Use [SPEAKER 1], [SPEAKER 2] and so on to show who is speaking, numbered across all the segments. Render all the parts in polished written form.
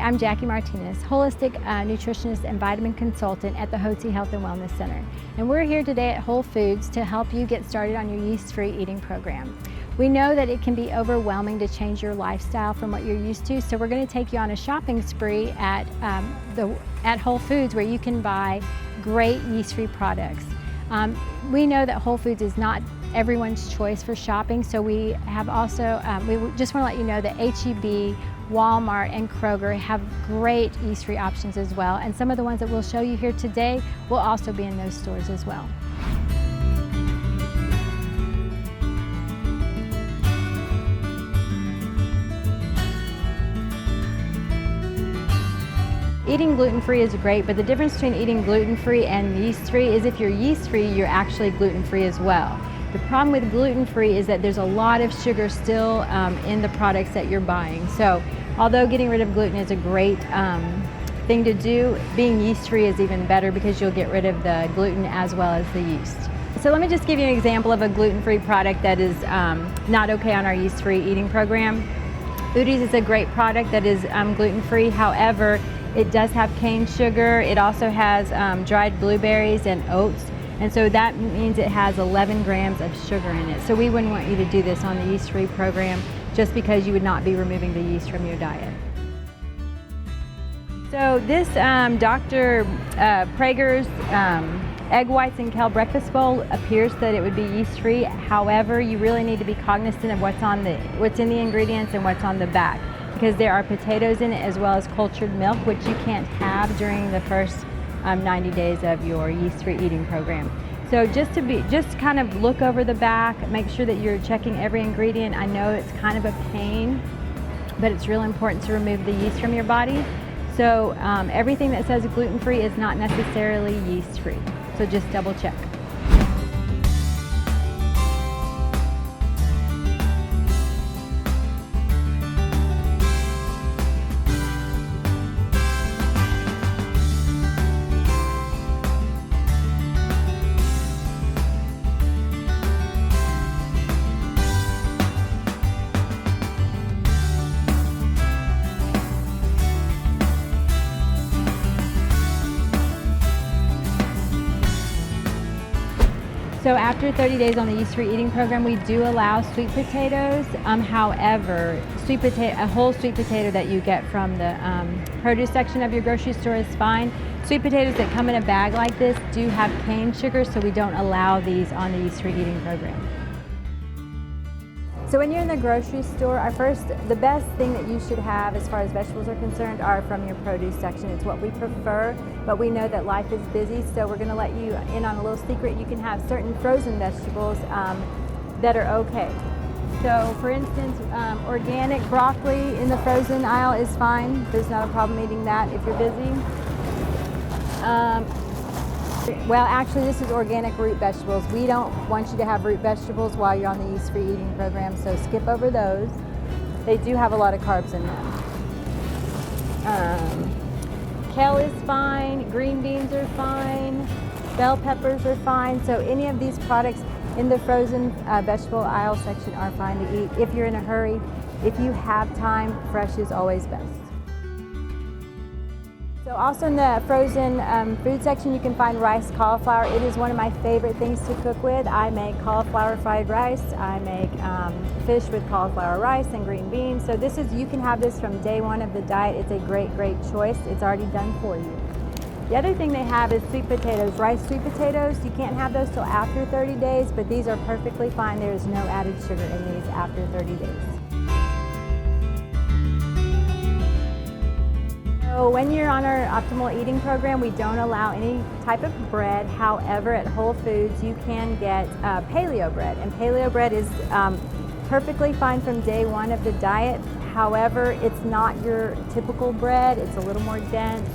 [SPEAKER 1] I'm Jackie Martinez, holistic nutritionist and vitamin consultant at the Hotze Health and Wellness Center. And we're here today at Whole Foods to help you get started on your yeast-free eating program. We know that it can be overwhelming to change your lifestyle from what you're used to, so we're going to take you on a shopping spree at Whole Foods where you can buy great yeast-free products. We know that Whole Foods is not everyone's choice for shopping, so we have also, we just want to let you know that H-E-B, Walmart, and Kroger have great yeast-free options as well, and some of the ones that we'll show you here today will also be in those stores as well. Eating gluten-free is great, but the difference between eating gluten-free and yeast-free is if you're yeast-free, you're actually gluten-free as well. The problem with gluten-free is that there's a lot of sugar still in the products that you're buying. So although getting rid of gluten is a great thing to do, being yeast-free is even better because you'll get rid of the gluten as well as the yeast. So let me just give you an example of a gluten-free product that is not okay on our yeast-free eating program. Udi's is a great product that is gluten-free. However, it does have cane sugar. It also has dried blueberries and oats. And so that means it has 11 grams of sugar in it. So we wouldn't want you to do this on the yeast-free program just because you would not be removing the yeast from your diet. So this Dr. Prager's egg whites and kale breakfast bowl appears that it would be yeast-free. However, you really need to be cognizant of what's in the ingredients and what's on the back, because there are potatoes in it as well as cultured milk, which you can't have during the first 90 days of your yeast-free eating program. So just kind of look over the back, make sure that you're checking every ingredient. I know it's kind of a pain, but it's really important to remove the yeast from your body. So everything that says gluten-free is not necessarily yeast-free. So just double check. So after 30 days on the yeast-free eating program, we do allow sweet potatoes. However, a whole sweet potato that you get from the produce section of your grocery store is fine. Sweet potatoes that come in a bag like this do have cane sugar, so we don't allow these on the yeast-free eating program. So when you're in the grocery store, the best thing that you should have as far as vegetables are concerned are from your produce section. It's what we prefer, but we know that life is busy, so we're going to let you in on a little secret. You can have certain frozen vegetables that are okay. So for instance, organic broccoli in the frozen aisle is fine. There's not a problem eating that if you're busy. Well, actually, this is organic root vegetables. We don't want you to have root vegetables while you're on the yeast-free eating program, so skip over those. They do have a lot of carbs in them. Kale is fine, green beans are fine, bell peppers are fine. So any of these products in the frozen vegetable aisle section are fine to eat if you're in a hurry. If you have time, fresh is always best. So also in the frozen food section, you can find rice cauliflower. It is one of my favorite things to cook with. I make cauliflower fried rice. I make fish with cauliflower rice and green beans. So you can have this from day one of the diet. It's a great, great choice. It's already done for you. The other thing they have is sweet potatoes, rice sweet potatoes. You can't have those till after 30 days, but these are perfectly fine. There is no added sugar in these after 30 days. So when you're on our optimal eating program, we don't allow any type of bread. However, at Whole Foods, you can get paleo bread. And paleo bread is perfectly fine from day one of the diet. However, it's not your typical bread. It's a little more dense.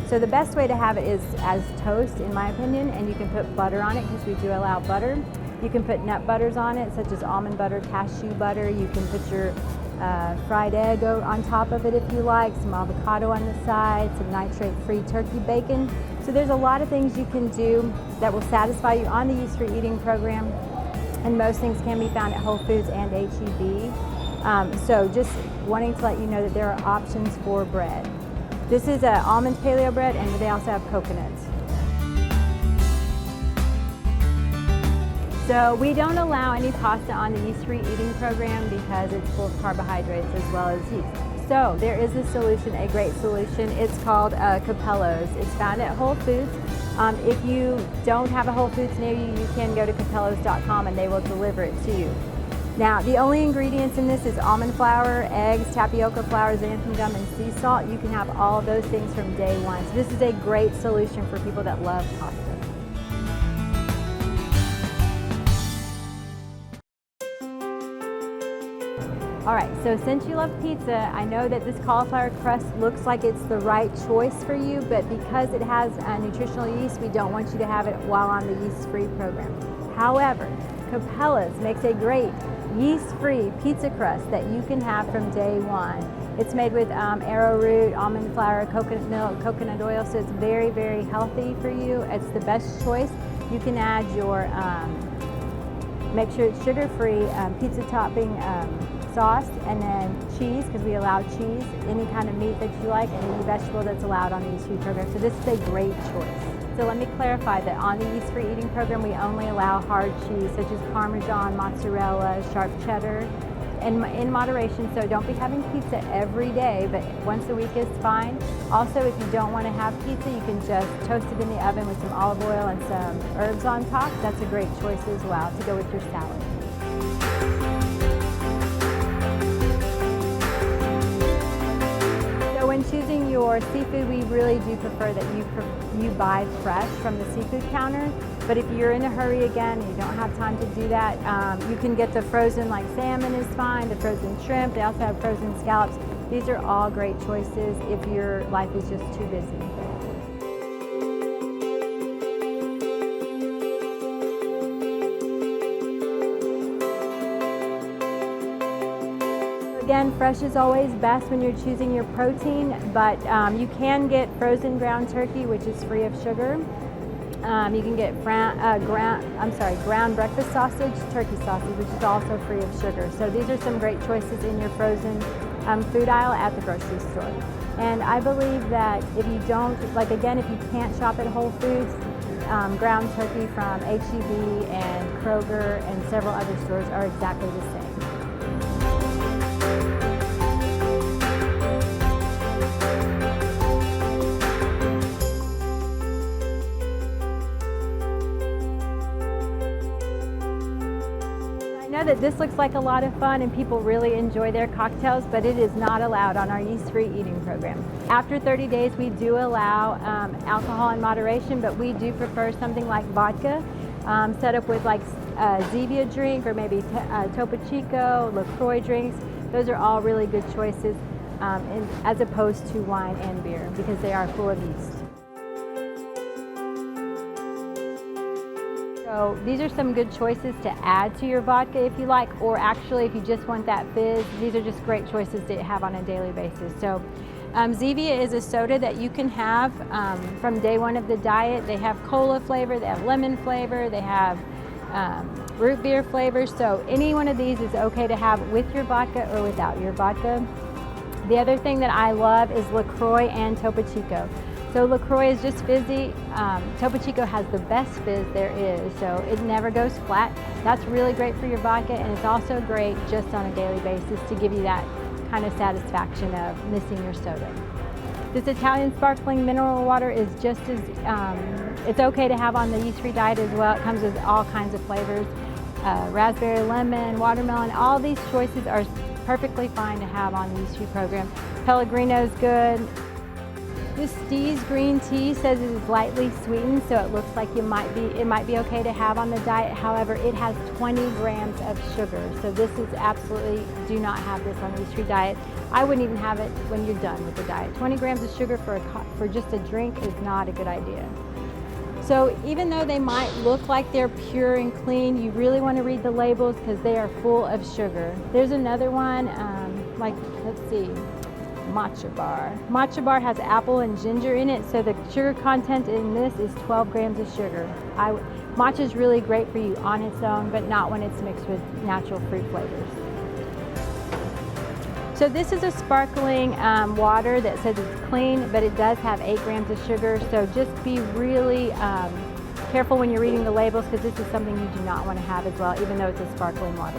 [SPEAKER 1] So the best way to have it is as toast, in my opinion, and you can put butter on it because we do allow butter. You can put nut butters on it, such as almond butter, cashew butter. You can put your fried egg on top of it if you like, some avocado on the side, some nitrate-free turkey bacon. So there's a lot of things you can do that will satisfy you on the yeast-free eating program, and most things can be found at Whole Foods and H-E-B. So just wanting to let you know that there are options for bread. This is an almond paleo bread, and they also have coconuts. So we don't allow any pasta on the yeast-free eating program because it's full of carbohydrates as well as yeast. So there is a solution, a great solution. It's called Capello's. It's found at Whole Foods. If you don't have a Whole Foods near you, you can go to capellos.com and they will deliver it to you. Now, the only ingredients in this is almond flour, eggs, tapioca flour, xanthan gum, and sea salt. You can have all of those things from day one. So this is a great solution for people that love pasta. All right, so since you love pizza, I know that this cauliflower crust looks like it's the right choice for you, but because it has nutritional yeast, we don't want you to have it while on the yeast-free program. However, Capello's makes a great yeast-free pizza crust that you can have from day one. It's made with arrowroot, almond flour, coconut milk, coconut oil, so it's very, very healthy for you. It's the best choice. You can add your, make sure it's sugar-free, pizza topping sauce, and then cheese, because we allow cheese, any kind of meat that you like, and any vegetable that's allowed on the yeast-free program. So this is a great choice. So let me clarify that on the yeast-free eating program, we only allow hard cheese, such as Parmesan, mozzarella, sharp cheddar, and in moderation. So don't be having pizza every day, but once a week is fine. Also, if you don't want to have pizza, you can just toast it in the oven with some olive oil and some herbs on top. That's a great choice as well to go with your salad. When choosing your seafood, we really do prefer that you buy fresh from the seafood counter. But if you're in a hurry again and you don't have time to do that, you can get the frozen, like salmon is fine, the frozen shrimp. They also have frozen scallops. These are all great choices if your life is just too busy. Again, fresh is always best when you're choosing your protein, but you can get frozen ground turkey, which is free of sugar. You can get ground breakfast sausage, turkey sausage, which is also free of sugar. So these are some great choices in your frozen food aisle at the grocery store. And I believe that if you don't, like again, if you can't shop at Whole Foods, ground turkey from H-E-B and Kroger and several other stores are exactly the same. I know that this looks like a lot of fun and people really enjoy their cocktails, but it is not allowed on our yeast-free eating program. After 30 days, we do allow alcohol in moderation, but we do prefer something like vodka, set up with like a Zevia drink or maybe Topo Chico, LaCroix drinks. Those are all really good choices as opposed to wine and beer because they are full of yeast. So these are some good choices to add to your vodka if you like, or actually if you just want that fizz, these are just great choices to have on a daily basis. So Zevia is a soda that you can have from day one of the diet. They have cola flavor, they have lemon flavor, they have root beer flavor. So any one of these is okay to have with your vodka or without your vodka. The other thing that I love is LaCroix and Topo Chico. So LaCroix is just fizzy. Topo Chico has the best fizz there is, so it never goes flat. That's really great for your vodka, and it's also great just on a daily basis to give you that kind of satisfaction of missing your soda. This Italian sparkling mineral water is just as, it's okay to have on the yeast-free diet as well. It comes with all kinds of flavors, raspberry, lemon, watermelon. All these choices are perfectly fine to have on the yeast-free program. Pellegrino is good. This Steve's green tea says it is lightly sweetened, so it looks like it might be okay to have on the diet. However, it has 20 grams of sugar, so this is absolutely, do not have this on the yeast-free diet. I wouldn't even have it when you're done with the diet. 20 grams of sugar for just a drink is not a good idea. So even though they might look like they're pure and clean, you really want to read the labels because they are full of sugar. There's another one, let's see. Matcha bar. Matcha bar has apple and ginger in it, so the sugar content in this is 12 grams of sugar. Matcha is really great for you on its own, but not when it's mixed with natural fruit flavors. So this is a sparkling water that says it's clean, but it does have 8 grams of sugar. So just be really careful when you're reading the labels, because this is something you do not want to have as well, even though it's a sparkling water.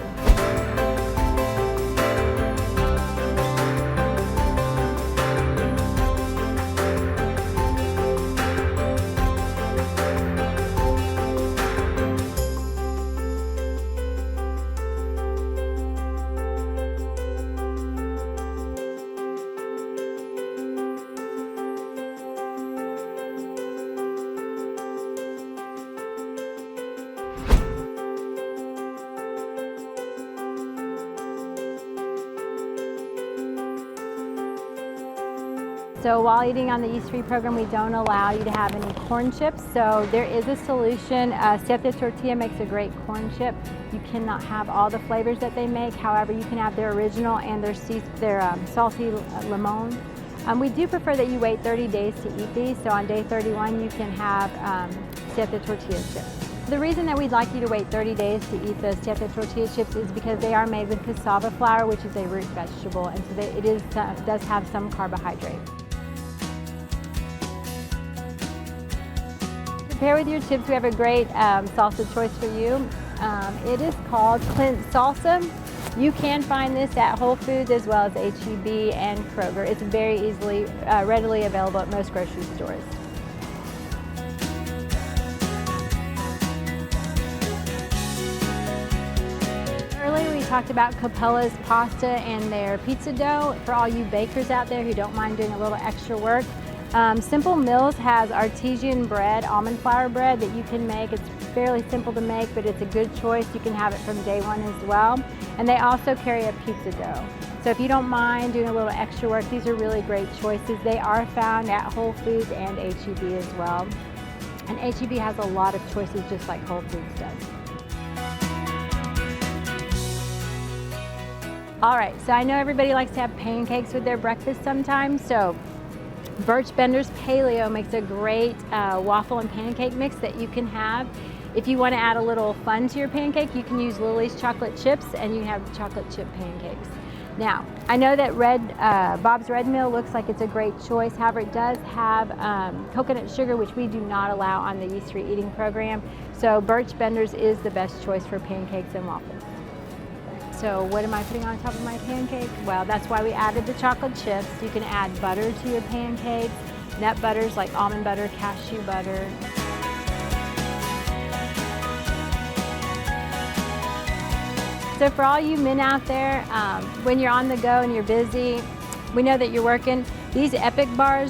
[SPEAKER 1] So while eating on the Yeast-Free program, we don't allow you to have any corn chips. So there is a solution. Siete Tortilla makes a great corn chip. You cannot have all the flavors that they make. However, you can have their original and their salty limon. We do prefer that you wait 30 days to eat these. So on day 31, you can have Siete Tortilla chips. The reason that we'd like you to wait 30 days to eat the Siete Tortilla chips is because they are made with cassava flour, which is a root vegetable, and so it does have some carbohydrate. Pair with your chips, we have a great salsa choice for you. It is called Clint Salsa. You can find this at Whole Foods as well as H-E-B and Kroger. It's very easily, readily available at most grocery stores. Earlier we talked about Capella's pasta and their pizza dough. For all you bakers out there who don't mind doing a little extra work, Simple Mills has artesian bread, almond flour bread that you can make. It's fairly simple to make, but it's a good choice. You can have it from day one as well. And they also carry a pizza dough. So if you don't mind doing a little extra work, these are really great choices. They are found at Whole Foods and H-E-B as well. And H-E-B has a lot of choices just like Whole Foods does. All right, so I know everybody likes to have pancakes with their breakfast sometimes, so Birch Bender's Paleo makes a great waffle and pancake mix that you can have. If you want to add a little fun to your pancake, you can use Lily's chocolate chips and you have chocolate chip pancakes. Now, I know that Bob's Red Mill looks like it's a great choice. However, it does have coconut sugar, which we do not allow on the Yeast-Free eating program. So Birch Bender's is the best choice for pancakes and waffles. So what am I putting on top of my pancake? Well, that's why we added the chocolate chips. You can add butter to your pancakes, nut butters like almond butter, cashew butter. So for all you men out there, when you're on the go and you're busy, we know that you're working. These Epic bars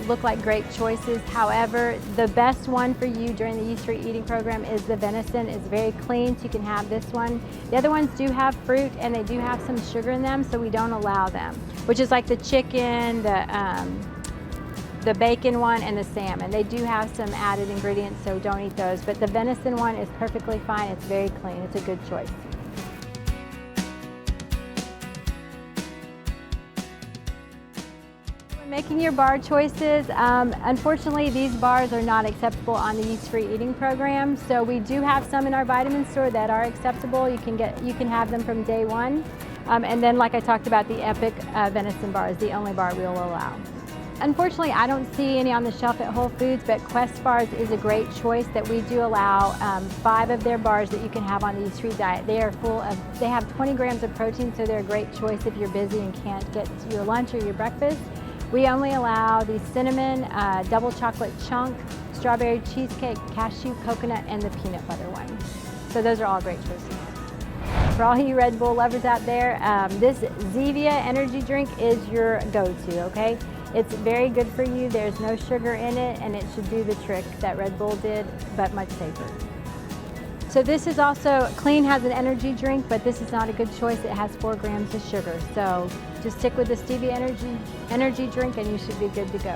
[SPEAKER 1] look like great choices. However, the best one for you during the Yeast-Free eating program is the venison. It's very clean, so you can have this one. The other ones do have fruit and they do have some sugar in them, so we don't allow them, which is like the chicken, the bacon one, and the salmon. They do have some added ingredients, so don't eat those. But the venison one is perfectly fine. It's very clean. It's a good choice. Making your bar choices, unfortunately these bars are not acceptable on the Yeast-Free eating program, so we do have some in our vitamin store that are acceptable. You can have them from day one, and then like I talked about, the Epic venison bar is the only bar we will allow. Unfortunately, I don't see any on the shelf at Whole Foods, but Quest bars is a great choice that we do allow 5 of their bars that you can have on the Yeast-Free diet. They have 20 grams of protein, so they're a great choice if you're busy and can't get to your lunch or your breakfast. We only allow the cinnamon, double chocolate chunk, strawberry cheesecake, cashew, coconut, and the peanut butter one. So those are all great choices. For all you Red Bull lovers out there, this Zevia energy drink is your go-to, okay? It's very good for you. There's no sugar in it, and it should do the trick that Red Bull did, but much safer. So this is also, Clean has an energy drink, but this is not a good choice. It has 4 grams of sugar. So just stick with the Stevia energy drink and you should be good to go.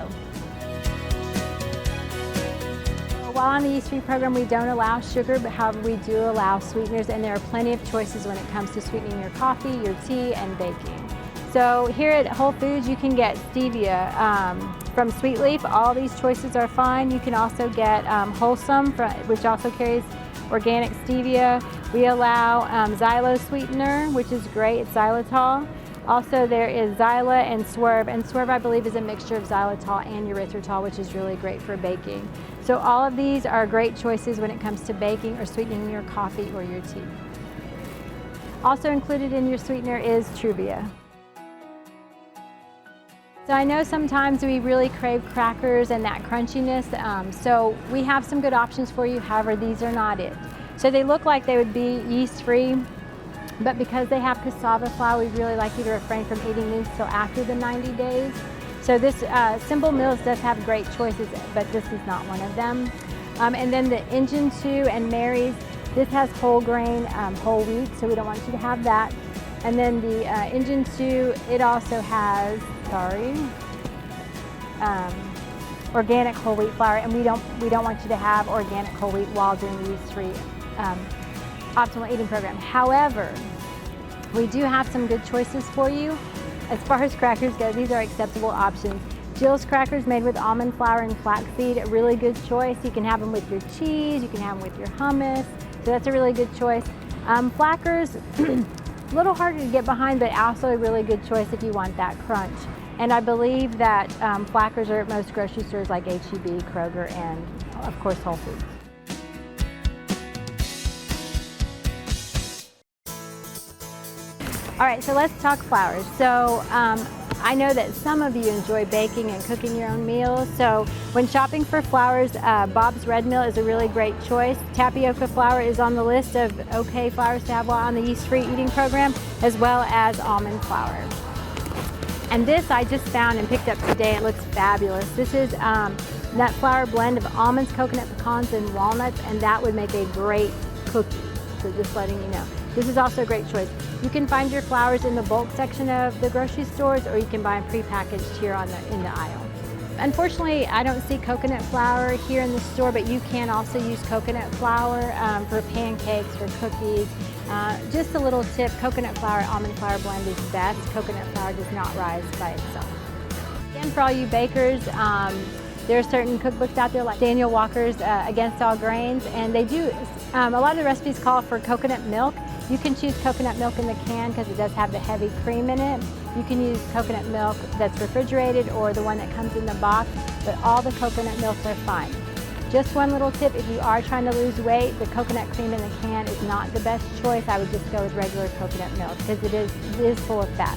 [SPEAKER 1] While on the Yeast-Free program, we don't allow sugar, but however, we do allow sweeteners, and there are plenty of choices when it comes to sweetening your coffee, your tea, and baking. So here at Whole Foods, you can get stevia from Sweet Leaf. All these choices are fine. You can also get Wholesome, which also carries organic stevia. We allow xylo sweetener, which is great. It's xylitol. Also, there is Xyla and Swerve, and Swerve I believe is a mixture of xylitol and erythritol, which is really great for baking. So all of these are great choices when it comes to baking or sweetening your coffee or your tea. Also included in your sweetener is Truvia. So I know sometimes we really crave crackers and that crunchiness, so we have some good options for you. However, these are not it. So they look like they would be yeast-free, but because they have cassava flour, we'd really like you to refrain from eating these till after the 90 days. So this Simple Meals does have great choices, but this is not one of them. And then the Engine 2 and Mary's, this has whole grain, whole wheat, so we don't want you to have that. And then the Engine 2, it also has, organic whole wheat flour, and we don't want you to have organic whole wheat while doing the yeast-free optimal eating program. However, we do have some good choices for you. As far as crackers go, these are acceptable options. Jill's crackers made with almond flour and flaxseed, a really good choice. You can have them with your cheese, you can have them with your hummus, so that's a really good choice. Flackers, a little harder to get behind, but also a really good choice if you want that crunch. And I believe that Flackers are at most grocery stores like H-E-B, Kroger, and of course Whole Foods. All right, so let's talk flours. So I know that some of you enjoy baking and cooking your own meals. So when shopping for flours, Bob's Red Mill is a really great choice. Tapioca flour is on the list of okay flours to have while on the yeast-free eating program, as well as almond flour. And this I just found and picked up today. It looks fabulous. This is nut flour blend of almonds, coconut, pecans, and walnuts, and that would make a great cookie. So just letting you know. This is also a great choice. You can find your flours in the bulk section of the grocery stores, or you can buy them prepackaged here in the aisle. Unfortunately, I don't see coconut flour here in the store, but you can also use coconut flour for pancakes, for cookies. Just a little tip, coconut flour, almond flour blend is best. Coconut flour does not rise by itself. Again, for all you bakers, there are certain cookbooks out there like Daniel Walker's Against All Grains, and they do, a lot of the recipes call for coconut milk. You can choose coconut milk in the can because it does have the heavy cream in it. You can use coconut milk that's refrigerated or the one that comes in the box, but all the coconut milks are fine. Just one little tip, if you are trying to lose weight, the coconut cream in the can is not the best choice. I would just go with regular coconut milk because it is full of fat.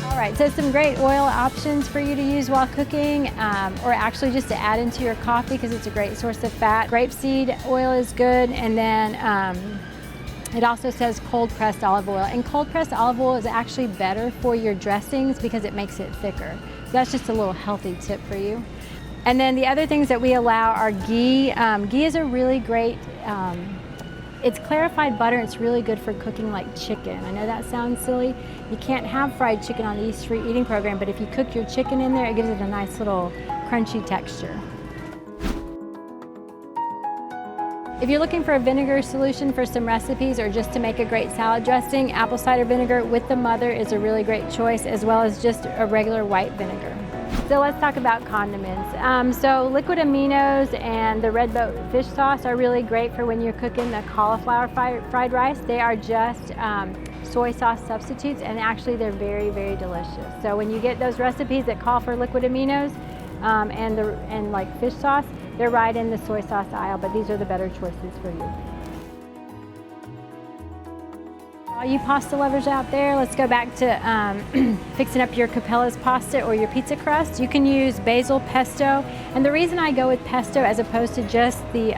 [SPEAKER 1] All right, so some great oil options for you to use while cooking, or actually just to add into your coffee because it's a great source of fat. Grapeseed oil is good, and then it also says cold pressed olive oil. And cold pressed olive oil is actually better for your dressings because it makes it thicker. So that's just a little healthy tip for you. And then the other things that we allow are ghee. Ghee is a really great, it's clarified butter. It's really good for cooking like chicken. I know that sounds silly. You can't have fried chicken on the yeast-free eating program, but if you cook your chicken in there, it gives it a nice little crunchy texture. If you're looking for a vinegar solution for some recipes or just to make a great salad dressing, apple cider vinegar with the mother is a really great choice, as well as just a regular white vinegar. So let's talk about condiments. So liquid aminos and the red boat fish sauce are really great for when you're cooking the cauliflower fried rice. They are just soy sauce substitutes, and actually they're very, very delicious. So when you get those recipes that call for liquid aminos and like fish sauce, they're right in the soy sauce aisle, but these are the better choices for you. All you pasta lovers out there, let's go back to fixing up your Capella's pasta or your pizza crust. You can use basil pesto, and the reason I go with pesto as opposed to just the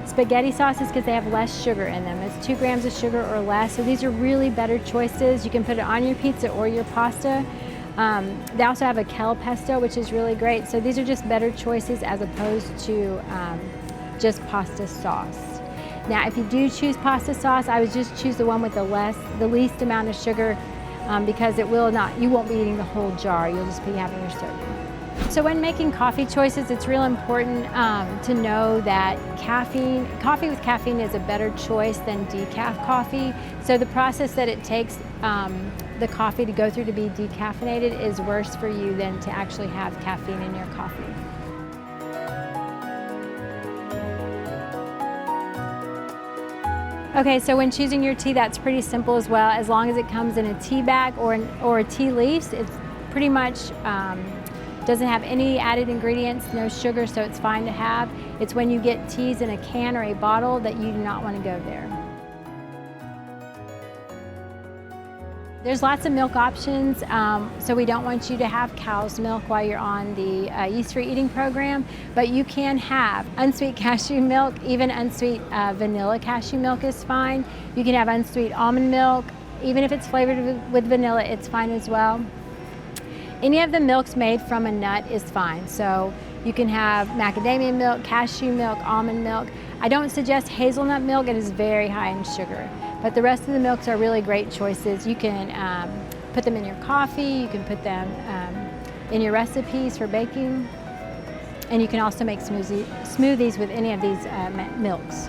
[SPEAKER 1] spaghetti sauce is because they have less sugar in them. It's 2 grams of sugar or less, so these are really better choices. You can put it on your pizza or your pasta. They also have a kale pesto, which is really great, so these are just better choices as opposed to just pasta sauce. Now, if you do choose pasta sauce, I would just choose the one with the least amount of sugar because you won't be eating the whole jar. You'll just be having your serving. So when making coffee choices, it's real important to know that coffee with caffeine is a better choice than decaf coffee. So the process that it takes the coffee to go through to be decaffeinated is worse for you than to actually have caffeine in your coffee. Okay, so when choosing your tea, that's pretty simple as well. As long as it comes in a tea bag or a tea leaves, it's pretty much doesn't have any added ingredients, no sugar, so it's fine to have. It's when you get teas in a can or a bottle that you do not want to go there. There's lots of milk options, so we don't want you to have cow's milk while you're on the yeast-free eating program, but you can have unsweet cashew milk. Even unsweet vanilla cashew milk is fine. You can have unsweet almond milk. Even if it's flavored with vanilla, it's fine as well. Any of the milks made from a nut is fine. So you can have macadamia milk, cashew milk, almond milk. I don't suggest hazelnut milk, it is very high in sugar. But the rest of the milks are really great choices. You can put them in your coffee, you can put them in your recipes for baking, and you can also make smoothies with any of these milks.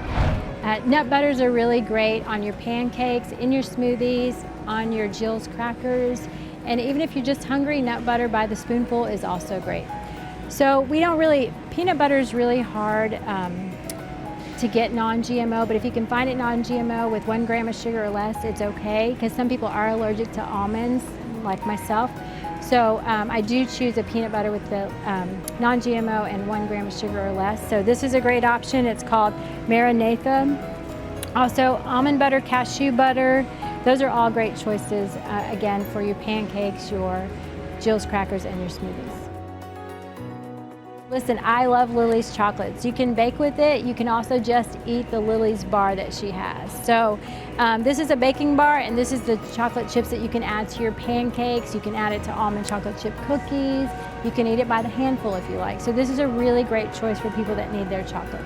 [SPEAKER 1] Nut butters are really great on your pancakes, in your smoothies, on your Jill's crackers, and even if you're just hungry, nut butter by the spoonful is also great. So peanut butter is really hard to get non-GMO, but if you can find it non-GMO with 1 gram of sugar or less, it's okay, because some people are allergic to almonds, like myself. So I do choose a peanut butter with the non-GMO and 1 gram of sugar or less. So this is a great option. It's called Maranatha. Also almond butter, cashew butter, those are all great choices, again, for your pancakes, your Jill's crackers, and your smoothies. Listen, I love Lily's chocolates. You can bake with it. You can also just eat the Lily's bar that she has. So this is a baking bar, and this is the chocolate chips that you can add to your pancakes. You can add it to almond chocolate chip cookies. You can eat it by the handful if you like. So this is a really great choice for people that need their chocolate.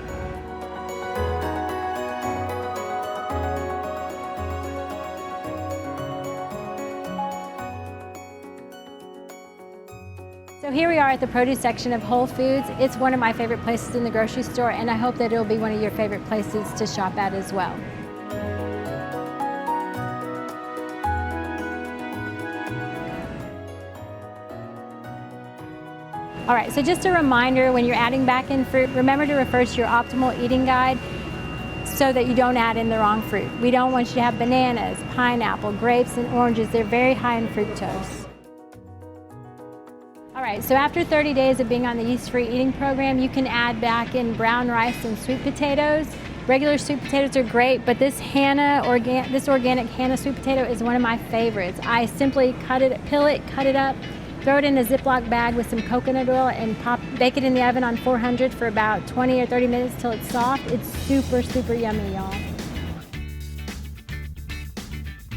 [SPEAKER 1] So here we are at the produce section of Whole Foods. It's one of my favorite places in the grocery store, and I hope that it'll be one of your favorite places to shop at as well. All right, so just a reminder, when you're adding back in fruit, remember to refer to your optimal eating guide so that you don't add in the wrong fruit. We don't want you to have bananas, pineapple, grapes, and oranges. They're very high in fructose. All right, so after 30 days of being on the yeast-free eating program, you can add back in brown rice and sweet potatoes. Regular sweet potatoes are great, but this organic Hannah sweet potato is one of my favorites. I simply peel it, cut it up, throw it in a Ziploc bag with some coconut oil, and bake it in the oven on 400 for about 20 or 30 minutes till it's soft. It's super, super yummy, y'all.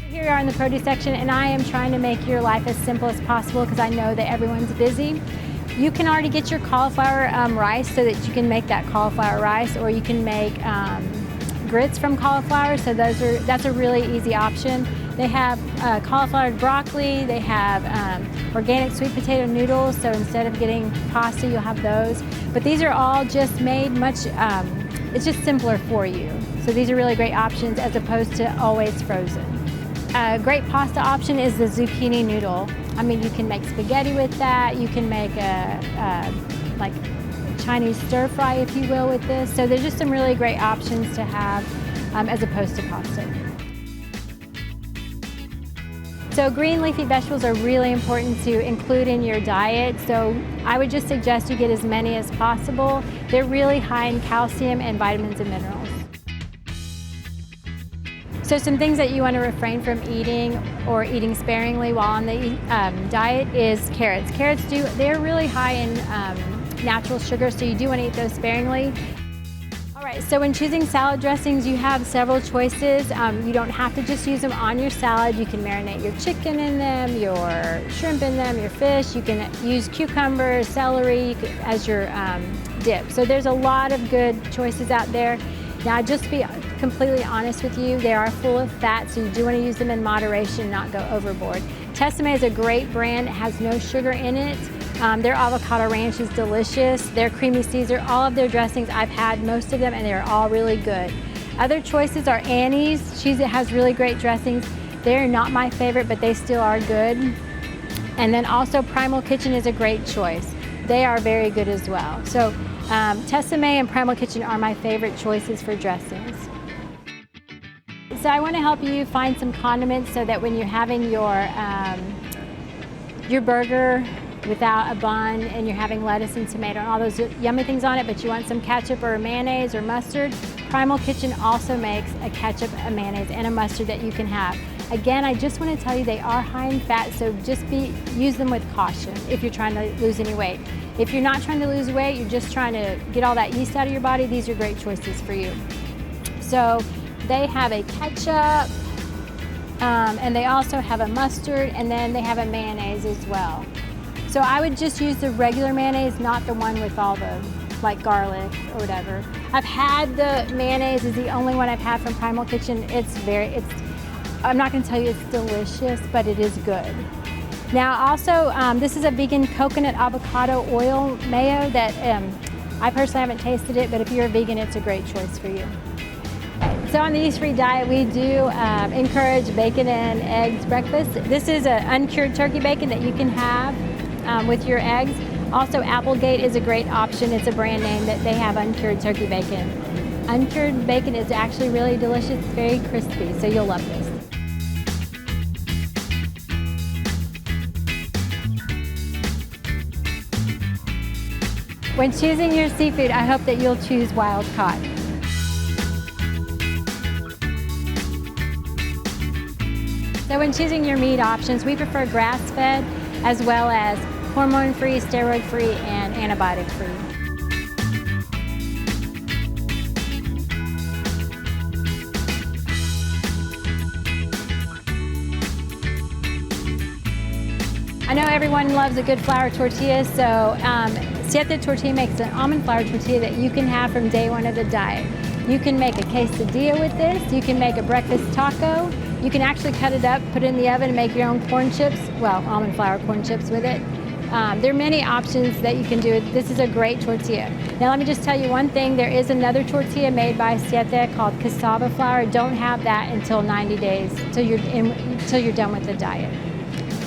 [SPEAKER 1] Here we are in the produce section, and I am trying to make your life as simple as possible because I know that everyone's busy. You can already get your cauliflower rice so that you can make that cauliflower rice, or you can make grits from cauliflower, so that's a really easy option. They have cauliflower broccoli, they have organic sweet potato noodles, so instead of getting pasta, you'll have those. But these are all just made it's just simpler for you. So these are really great options as opposed to always frozen. A great pasta option is the zucchini noodle. I mean, you can make spaghetti with that. You can make like Chinese stir fry, if you will, with this. So there's just some really great options to have as opposed to pasta. So green leafy vegetables are really important to include in your diet. So I would just suggest you get as many as possible. They're really high in calcium and vitamins and minerals. So some things that you want to refrain from eating or eating sparingly while on the diet is carrots. Carrots they're really high in natural sugar, so you do want to eat those sparingly. All right, so when choosing salad dressings, you have several choices. You don't have to just use them on your salad. You can marinate your chicken in them, your shrimp in them, your fish. You can use cucumbers, celery as your dip. So there's a lot of good choices out there. Now, just to be completely honest with you, they are full of fat, so you do want to use them in moderation, not go overboard. Tessemae is a great brand. It has no sugar in it. Their avocado ranch is delicious. Their creamy Caesar, all of their dressings, I've had most of them, and they're all really good. Other choices are Annie's. She has really great dressings. They're not my favorite, but they still are good. And then also Primal Kitchen is a great choice. They are very good as well. So Tessemae and Primal Kitchen are my favorite choices for dressings. So I want to help you find some condiments so that when you're having your burger without a bun and you're having lettuce and tomato and all those yummy things on it, but you want some ketchup or mayonnaise or mustard, Primal Kitchen also makes a ketchup, a mayonnaise, and a mustard that you can have. Again, I just want to tell you they are high in fat, so just use them with caution if you're trying to lose any weight. If you're not trying to lose weight, you're just trying to get all that yeast out of your body, these are great choices for you. So they have a ketchup, and they also have a mustard, and then they have a mayonnaise as well. So I would just use the regular mayonnaise, not the one with all the like garlic or whatever. I've had the mayonnaise, is the only one I've had from Primal Kitchen. I'm not gonna tell you it's delicious, but it is good. Now also, this is a vegan coconut avocado oil mayo that I personally haven't tasted it, but if you're a vegan, it's a great choice for you. So on the Yeast-Free diet, we do encourage bacon and eggs breakfast. This is an uncured turkey bacon that you can have with your eggs. Also, Applegate is a great option. It's a brand name that they have uncured turkey bacon. Uncured bacon is actually really delicious. It's very crispy, so you'll love this. When choosing your seafood, I hope that you'll choose wild caught. So when choosing your meat options, we prefer grass-fed as well as hormone-free, steroid-free, and antibiotic-free. I know everyone loves a good flour tortilla, so Siete Tortilla makes an almond flour tortilla that you can have from day one of the diet. You can make a quesadilla with this, you can make a breakfast taco, you can actually cut it up, put it in the oven, and make your own corn chips, well, almond flour corn chips with it. There are many options that you can do. This is a great tortilla. Now let me just tell you one thing, there is another tortilla made by Siete called cassava flour. Don't have that until 90 days, till you're done with the diet.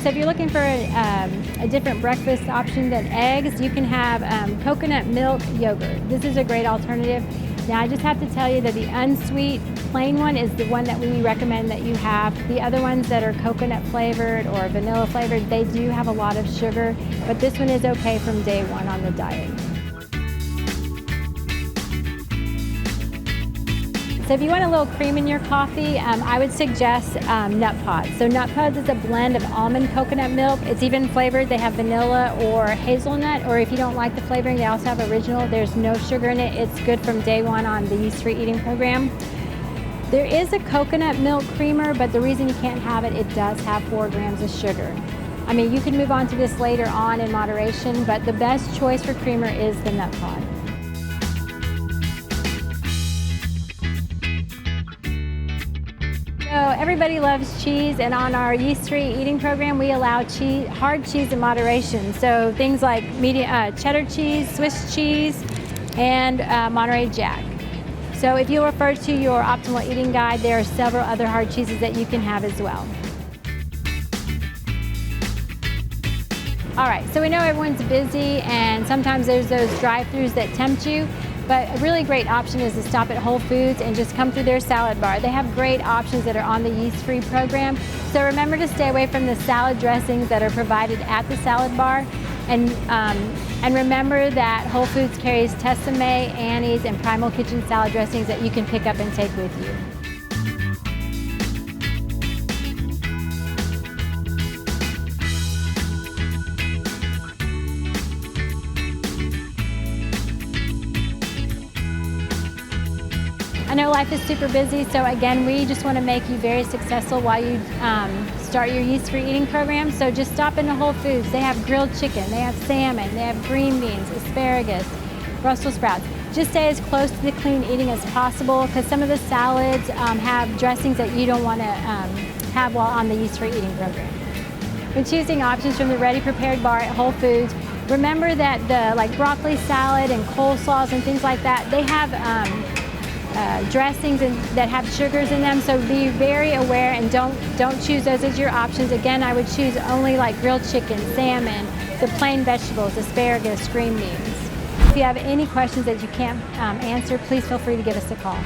[SPEAKER 1] So if you're looking for a different breakfast option than eggs, you can have coconut milk yogurt. This is a great alternative. Now I just have to tell you that the unsweet plain one is the one that we recommend that you have. The other ones that are coconut flavored or vanilla flavored, they do have a lot of sugar, but this one is okay from day one on the diet. So if you want a little cream in your coffee, I would suggest Nut Pods. So Nut Pods is a blend of almond coconut milk. It's even flavored. They have vanilla or hazelnut, or if you don't like the flavoring, they also have original. There's no sugar in it. It's good from day one on the Yeast-Free Eating program. There is a coconut milk creamer, but the reason you can't have it, it does have 4 grams of sugar. I mean, you can move on to this later on in moderation, but the best choice for creamer is the Nut Pod. So everybody loves cheese, and on our Yeast-Free Eating program, we allow hard cheese in moderation. So things like cheddar cheese, Swiss cheese, and Monterey Jack. So if you refer to your optimal eating guide, there are several other hard cheeses that you can have as well. All right, so we know everyone's busy, and sometimes there's those drive-thrus that tempt you. But a really great option is to stop at Whole Foods and just come through their salad bar. They have great options that are on the Yeast-Free program. So remember to stay away from the salad dressings that are provided at the salad bar. And remember that Whole Foods carries Tessemae, Annie's, and Primal Kitchen salad dressings that you can pick up and take with you. I know life is super busy, so again, we just want to make you very successful while you start your Yeast-Free Eating program. So just stop into Whole Foods. They have grilled chicken, they have salmon, they have green beans, asparagus, Brussels sprouts. Just stay as close to the clean eating as possible, because some of the salads have dressings that you don't want to have while on the Yeast-Free Eating program. When choosing options from the ready prepared bar at Whole Foods, remember that the broccoli salad and coleslaws and things like that, they have dressings that have sugars in them, so be very aware and don't choose those as your options. Again, I would choose only grilled chicken, salmon, the plain vegetables, asparagus, green beans. If you have any questions that you can't answer, please feel free to give us a call.